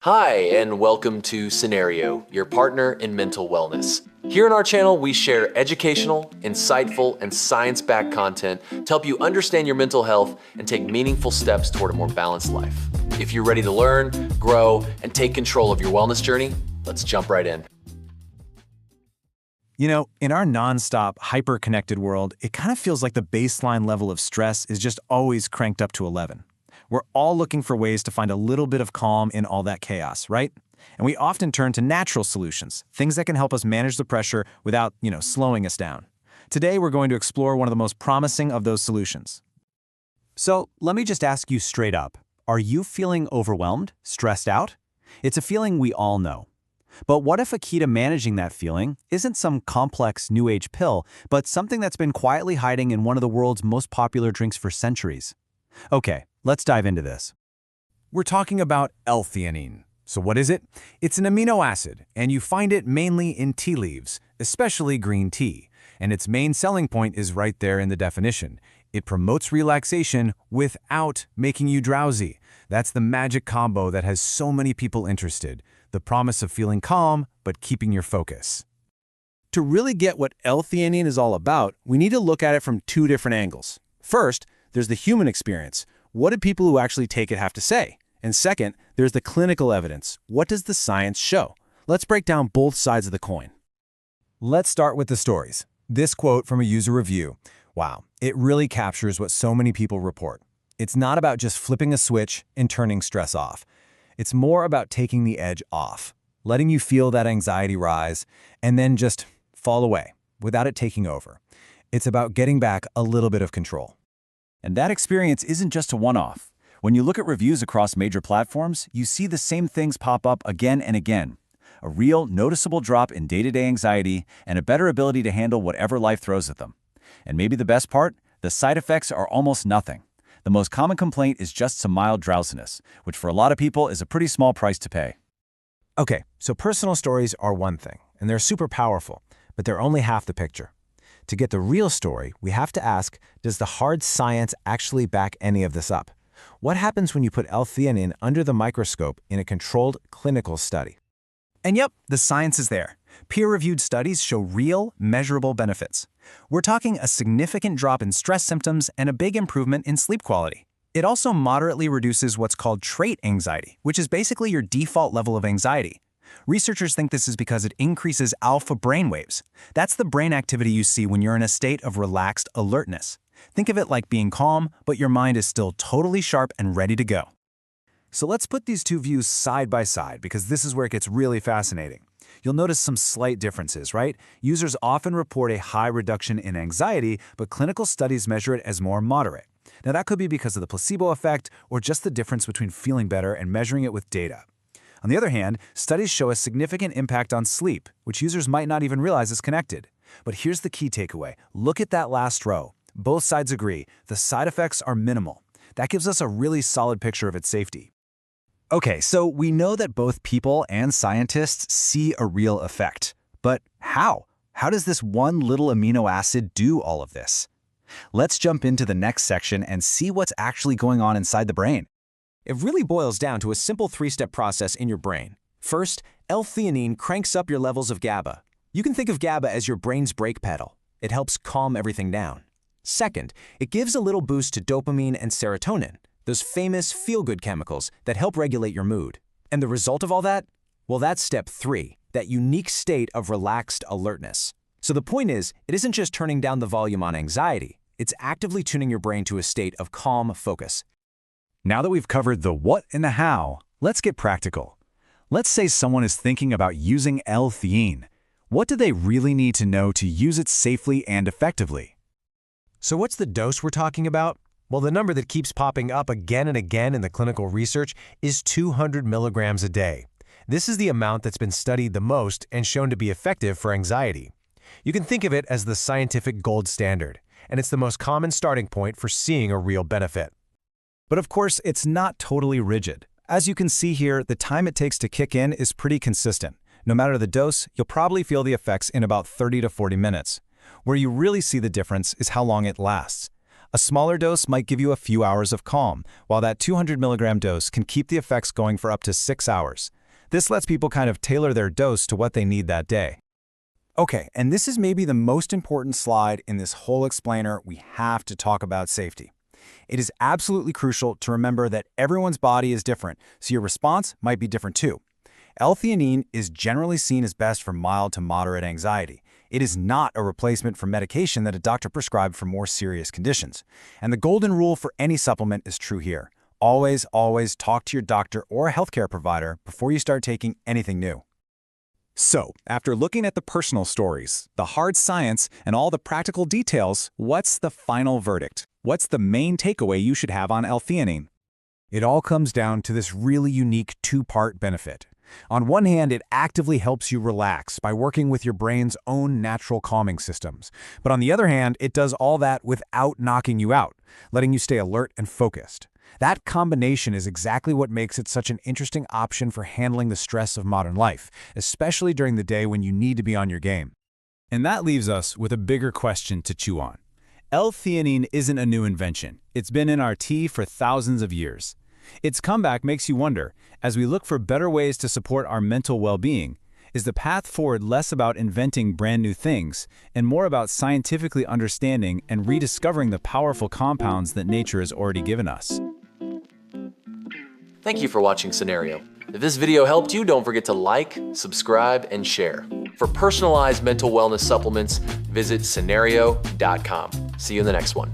Hi, and welcome to Cenario, your partner in mental wellness. Here on our channel, we share educational, insightful, and science-backed content to help you understand your mental health and take meaningful steps toward a more balanced life. If you're ready to learn, grow, and take control of your wellness journey, let's jump right in. You know, in our nonstop, hyper-connected world, it kind of feels like the baseline level of stress is just always cranked up to 11. We're all looking for ways to find a little bit of calm in all that chaos, right? And we often turn to natural solutions, things that can help us manage the pressure without, slowing us down. Today, we're going to explore one of the most promising of those solutions. So, let me just ask you straight up. Are you feeling overwhelmed, stressed out? It's a feeling we all know. But what if a key to managing that feeling isn't some complex new age pill, but something that's been quietly hiding in one of the world's most popular drinks for centuries? Okay, let's dive into this. We're talking about L-theanine. So what is it? It's an amino acid, and you find it mainly in tea leaves, especially green tea. And its main selling point is right there in the definition. It promotes relaxation without making you drowsy. That's the magic combo that has so many people interested. The promise of feeling calm, but keeping your focus. To really get what L-theanine is all about, we need to look at it from two different angles. First, there's the human experience. What do people who actually take it have to say? And second, there's the clinical evidence. What does the science show? Let's break down both sides of the coin. Let's start with the stories. This quote from a user review. Wow, it really captures what so many people report. It's not about just flipping a switch and turning stress off. It's more about taking the edge off, letting you feel that anxiety rise, and then just fall away without it taking over. It's about getting back a little bit of control. And that experience isn't just a one-off. When you look at reviews across major platforms, you see the same things pop up again and again. A real, noticeable drop in day-to-day anxiety and a better ability to handle whatever life throws at them. And maybe the best part? The side effects are almost nothing. The most common complaint is just some mild drowsiness, which for a lot of people is a pretty small price to pay. Okay, so personal stories are one thing, and they're super powerful, but they're only half the picture. To get the real story, we have to ask, does the hard science actually back any of this up? What happens when you put L-theanine under the microscope in a controlled clinical study? And yep, the science is there. Peer-reviewed studies show real, measurable benefits. We're talking a significant drop in stress symptoms and a big improvement in sleep quality. It also moderately reduces what's called trait anxiety, which is basically your default level of anxiety. Researchers think this is because it increases alpha brainwaves. That's the brain activity you see when you're in a state of relaxed alertness. Think of it like being calm, but your mind is still totally sharp and ready to go. So let's put these two views side by side because this is where it gets really fascinating. You'll notice some slight differences, right? Users often report a high reduction in anxiety, but clinical studies measure it as more moderate. Now that could be because of the placebo effect or just the difference between feeling better and measuring it with data. On the other hand, studies show a significant impact on sleep, which users might not even realize is connected. But here's the key takeaway. Look at that last row. Both sides agree. The side effects are minimal. That gives us a really solid picture of its safety. Okay, so we know that both people and scientists see a real effect. But how? How does this one little amino acid do all of this? Let's jump into the next section and see what's actually going on inside the brain. It really boils down to a simple three-step process in your brain. First, L-theanine cranks up your levels of GABA. You can think of GABA as your brain's brake pedal. It helps calm everything down. Second, it gives a little boost to dopamine and serotonin, those famous feel-good chemicals that help regulate your mood. And the result of all that? Well, that's step 3, that unique state of relaxed alertness. So the point is, it isn't just turning down the volume on anxiety, it's actively tuning your brain to a state of calm focus. Now that we've covered the what and the how, let's get practical. Let's say someone is thinking about using L-theanine. What do they really need to know to use it safely and effectively? So what's the dose we're talking about? Well, the number that keeps popping up again and again in the clinical research is 200 milligrams a day. This is the amount that's been studied the most and shown to be effective for anxiety. You can think of it as the scientific gold standard, and it's the most common starting point for seeing a real benefit. But of course, it's not totally rigid. As you can see here, the time it takes to kick in is pretty consistent. No matter the dose, you'll probably feel the effects in about 30 to 40 minutes. Where you really see the difference is how long it lasts. A smaller dose might give you a few hours of calm, while that 200 milligram dose can keep the effects going for up to 6 hours. This lets people kind of tailor their dose to what they need that day. Okay, and this is maybe the most important slide in this whole explainer. We have to talk about safety. It is absolutely crucial to remember that everyone's body is different, so your response might be different too. L-theanine is generally seen as best for mild to moderate anxiety. It is not a replacement for medication that a doctor prescribed for more serious conditions. And the golden rule for any supplement is true here. Always, always talk to your doctor or a healthcare provider before you start taking anything new. So, after looking at the personal stories, the hard science, and all the practical details, what's the final verdict? What's the main takeaway you should have on L-theanine? It all comes down to this really unique two-part benefit. On one hand, it actively helps you relax by working with your brain's own natural calming systems. But on the other hand, it does all that without knocking you out, letting you stay alert and focused. That combination is exactly what makes it such an interesting option for handling the stress of modern life, especially during the day when you need to be on your game. And that leaves us with a bigger question to chew on. L-theanine isn't a new invention. It's been in our tea for thousands of years. Its comeback makes you wonder, as we look for better ways to support our mental well-being, is the path forward less about inventing brand new things and more about scientifically understanding and rediscovering the powerful compounds that nature has already given us? Thank you for watching Cenario. If this video helped you, don't forget to like, subscribe, and share. For personalized mental wellness supplements, visit Cenario.com. See you in the next one.